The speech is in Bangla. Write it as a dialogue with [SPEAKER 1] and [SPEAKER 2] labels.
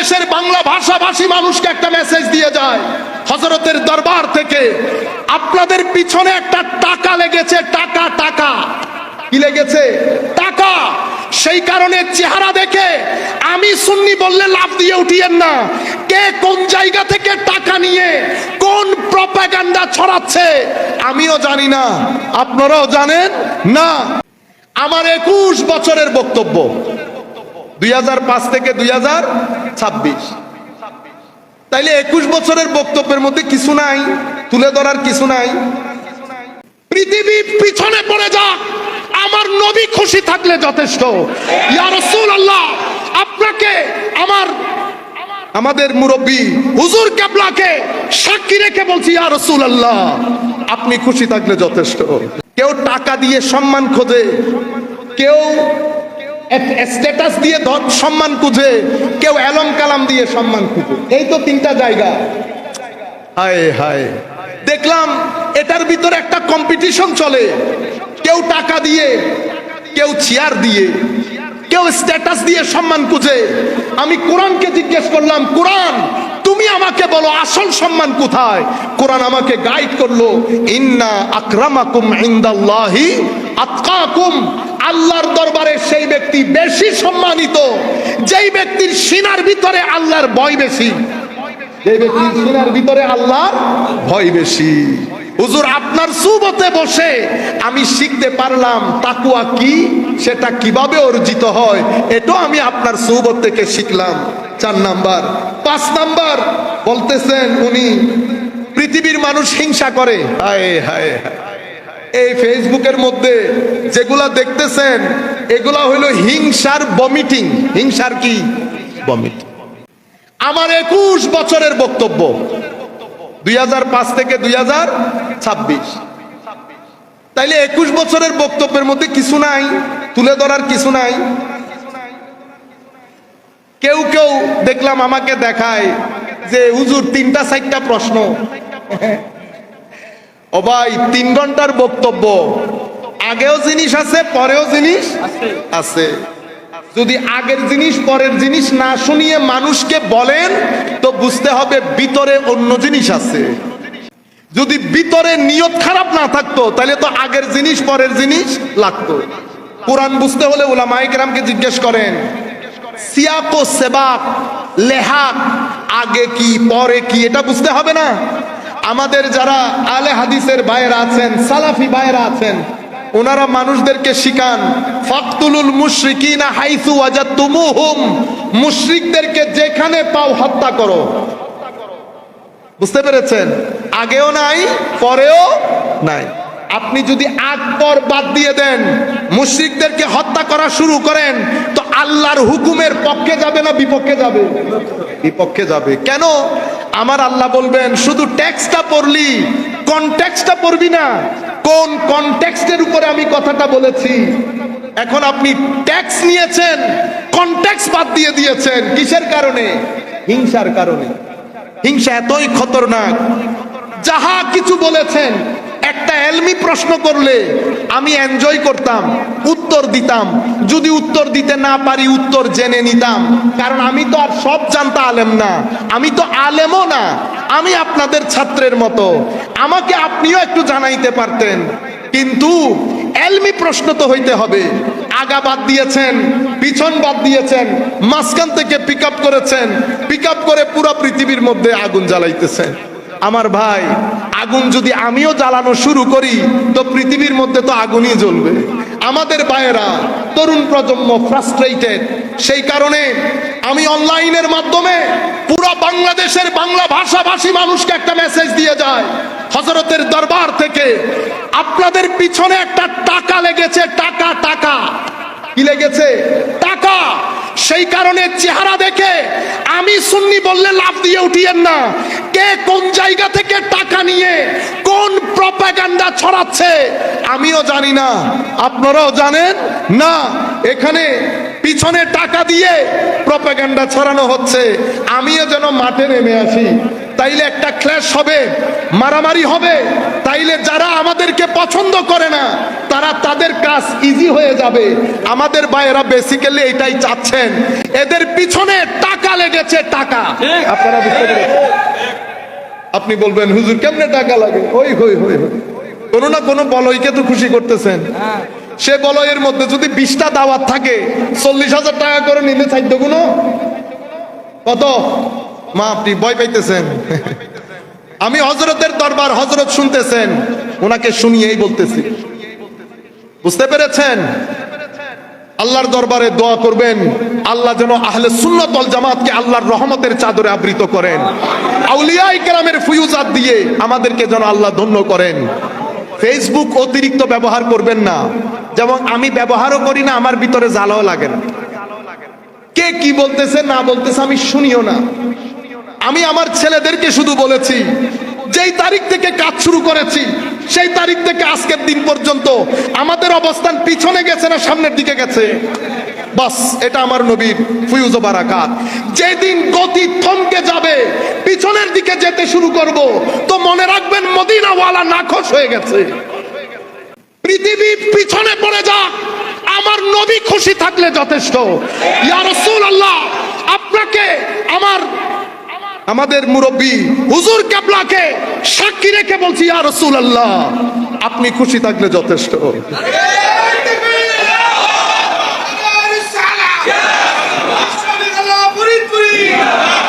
[SPEAKER 1] বাংলাদেশের বাংলা ভাষাভাষী মানুষকে একটা মেসেজ দিয়ে যায় হযরতের দরবার থেকে, আপনাদের পিছনে একটা টাকা লেগেছে, টাকা টাকা। কি লেগেছে? টাকা। সেই কারণে চেহারা দেখে আমি সুন্নি বললে লাফ দিয়ে উঠিয়েন না। কে কোন জায়গা থেকে টাকা নিয়ে কোন প্রপাগান্ডা ছড়াচ্ছে আমিও জানি না, আপনারাও জানেন না। আমার 21 বছরের বক্তব্য, 2005 থেকে 2026। তাইলে 21 বছরের বক্তব্যের মধ্যে কিছু নাই, তুলে ধরার কিছু নাই। পৃথিবী পিছনে পড়ে যাক, আমার নবী খুশি থাকলে যথেষ্ট। ইয়া রাসূলুল্লাহ, আপনাকে আমাদের মুরব্বী হুজুর কেবলাকে সাক্ষী রেখে বলছি, ইয়া রাসূলুল্লাহ আপনি খুশি থাকলে যথেষ্ট। কেউ টাকা দিয়ে সম্মান খোঁজে, কেউ স্ট্যাটাস দিয়ে সম্মান খুঁজে, কেউ এলম কালাম দিয়ে সম্মান খুঁজে। এই তো তিনটা জায়গা। হায় হায়, দেখলাম এটার ভিতরে একটা কম্পিটিশন চলে। কেউ টাকা দিয়ে, কেউ চেয়ার দিয়ে, কেউ স্ট্যাটাস দিয়ে সম্মান খুঁজে। আমি কোরআনকে জিজ্ঞেস করলাম, কোরআন তুমি আমাকে বলো আসল সম্মান কোথায়? কোরআন আমাকে গাইড করলো, ইন্না আকরামাকুম ইনদাল্লাহি আতকাকুম। আল্লাহর দরবারে সেই ব্যক্তি বেশি সম্মানিত যেই ব্যক্তির সিনার ভিতরে আল্লাহর ভয় বেশি। যে ব্যক্তির সিনার ভিতরে আল্লাহর ভয় বেশি। হুজুর আপনার সুবতে বসে আমি শিখতে পারলাম তাকওয়া কি, সেটা কিভাবে অর্জিত হয়, এটাও আমি আপনার সুবত থেকে শিখলাম। 4 নাম্বার। 5 নাম্বার বলতেছেন উনি, পৃথিবীর মানুষ হিংসা করে। হায় হায় হায়, এই ফেসবুকের মধ্যে যেগুলা দেখতেছেন এগুলা হইল হিংসার বমিটিং। হিংসার কি? বমিটিং। আমার 21 বছরের বক্তব্য, 2005 থেকে 2026। তাইলে 21 বছরের বক্তব্যের মধ্যে কিছু নাই, তুলে ধরার কিছু নাই। কেউ কেউ দেখলাম আমাকে দেখায় যে হুজুর 3টা-4টা প্রশ্ন। ও ভাই, 3 ঘন্টার বক্তব্য, আগেও জিনিস আছে, পরেও জিনিস আছে। যদি আগের জিনিস পরের জিনিস না শুনিয়ে মানুষকে বলেন তো বুঝতে হবে ভিতরে অন্য জিনিস আছে। যদি ভিতরে নিয়ত খারাপ না থাকতো তাহলে তো আগের জিনিস পরের জিনিস লাগতো। কোরআন বুঝতে হলে উলামায়ে কেরামকে জিজ্ঞেস করেন, সিয়াক ও সেবাক, লেহাক, আগে কি পরে কি, এটা বুঝতে হবে না? আমাদের যারা আলে হাদিসের ভাইয়েরা আছেন, সালাফি ভাইয়েরা আছেন, ওনারা মানুষদেরকে শিখান, ফাকতুলুল মুশরিকিনা হাইসু ওয়াজাতুমুহুম, মুশরিকদেরকে যেখানে পাও হত্যা করো। বুঝতে পেরেছেন? আগেও নাই, পরেও নাই। আপনি যদি আগ পর বাদ দিয়ে দেন, মুশরিকদেরকে হত্যা করা শুরু করেন, তো আল্লাহর হুকুমের পক্ষে যাবে না বিপক্ষে যাবে? বিপক্ষে যাবে। কেন? আমার আল্লাহ বলবেন শুধু টেক্সটটা পড়লি, কনটেক্সটটা পড়বি না। কোন কনটেক্সটের উপরে আমি কথাটা বলেছি? এখন আপনি ট্যাক্স নিয়েছেন, কনটেক্সট বাদ দিয়ে দিয়েছেন। কিসের কারণে? হিংসার কারণে। হিংসা এতই খতরনাক, যাহা কিছু বলেছেন একটা এলমি প্রশ্ন করলে আমি এনজয় করতাম, উত্তর দিতাম। যদি উত্তর দিতে না পারি উত্তর জেনে নিতাম, কারণ আমি তো আর সব জানতা আলেম না, আমি তো আলেমও না, আমি আপনাদের ছাত্রের মতো। আমাকে আপনিও একটু জানাইতে পারতেন, কিন্তু এলমি প্রশ্ন তো হইতে হবে। আগা বাদ দিয়েছেন, পিছন বাদ দিয়েছেন, মাঝখান থেকে পিক আপ করেছেন, পিক আপ করে পুরো পৃথিবীর মধ্যে আগুন জ্বালাইতেছেন। আমার ভাই, আগুন যদি আমিও জ্বালানো শুরু করি তো পৃথিবীর মধ্যে তো আগুনই জ্বলবে। আমাদের ভাইয়েরা, তরুণ প্রজন্ম ফ্রাস্ট্রেটেড। সেই কারণে আমি অনলাইনের মাধ্যমে পুরো বাংলাদেশের বাংলা ভাষাভাষী মানুষকে একটা মেসেজ দিয়ে যায় হযরতের দরবার থেকে, আপনাদের পিছনে একটা টাকা লেগেছে, টাকা টাকা। কি লেগেছে? টাকা। সেই কারণে চেহারা দেখে আমি সুন্নি বললে লাফ দিয়ে উঠিয়েন না। কে কোন জায়গা থেকে টাকা নিয়ে কোন প্রপাগান্ডা ছড়াচ্ছে আমিও জানি না, আপনারাও জানেন না। এখানে পিছনে টাকা দিয়ে প্রপাগান্ডা ছড়ানো হচ্ছে। আমিও যেন মাঠে নেমে আসি, তাইলে একটা ক্ল্যাশ হবে, মারামারি হবে। তাইলে যারা আমাদেরকে পছন্দ করে না তারা তাদের কাজ ইজি হয়ে যাবে। আমাদের ভাইয়েরা বেসিক্যালি এটাই চাচ্ছেন, এদের পিছনে টাকা লেগে গেছে টাকা। আপনারা বুঝতে পেরেছেন? আপনি বলবেন হুজুর কেমনে টাকা লাগে? ওই হই হই হই, কোনো না কোনো বলয়কে তো খুশি করতেছেন। সে বলয়ের মধ্যে যদি 20টা দাওয়াত থাকে, 40,000 টাকা করে নিলে 14 গুণ কত? মা আপনি ভয় পাইতেছেন? আমি হযরতের দরবার, হযরত শুনতেছেন, ওনাকে শুনিয়েই বলতেছি। বুঝতে পেরেছেন? আল্লাহর দরবারে দোয়া করবেন, আল্লাহ যেন আহলে সুন্নাত ওয়াল জামাতকে আল্লাহর রহমতের চাদরে আবৃত করেন, আউলিয়ায়ে কেরামের ফয়ুজাত দিয়ে আমাদেরকে যেন আল্লাহ ধন্য করেন। ফেসবুক অতিরিক্ত ব্যবহার করবেন না, যেমন আমি ব্যবহারও করি না, আমার ভিতরে জ্বালাও লাগে না। কে কি বলতেছে না বলতেছে আমি শুনিও না। আমি আমার ছেলেদেরকে শুধু বলেছি, যেই তারিখ থেকে কাজ শুরু করেছি সেই তারিখ থেকে আজকের দিন পর্যন্ত আমাদের অবস্থান পিছনে গেছে না সামনের দিকে গেছে? বাস, এটা আমার নবীর ফয়ুজ ও বারাকাত। যেদিন গতি থমকে যাবে, পিছনের দিকে যেতে শুরু করব, তো মনে রাখবেন মদিনাওয়ালা নাখোশ হয়ে গেছে। পৃথিবী পিছনে পড়ে যাক, আমার নবী খুশি থাকলে যথেষ্ট। ইয়া রাসূলুল্লাহ, আপনাকে আমাদের মুরব্বী হুজুর কেবলাকে সাক্ষী রেখে বলছি, ইয়া রাসূলুল্লাহ আপনি খুশি থাকলে যথেষ্ট।
[SPEAKER 2] يا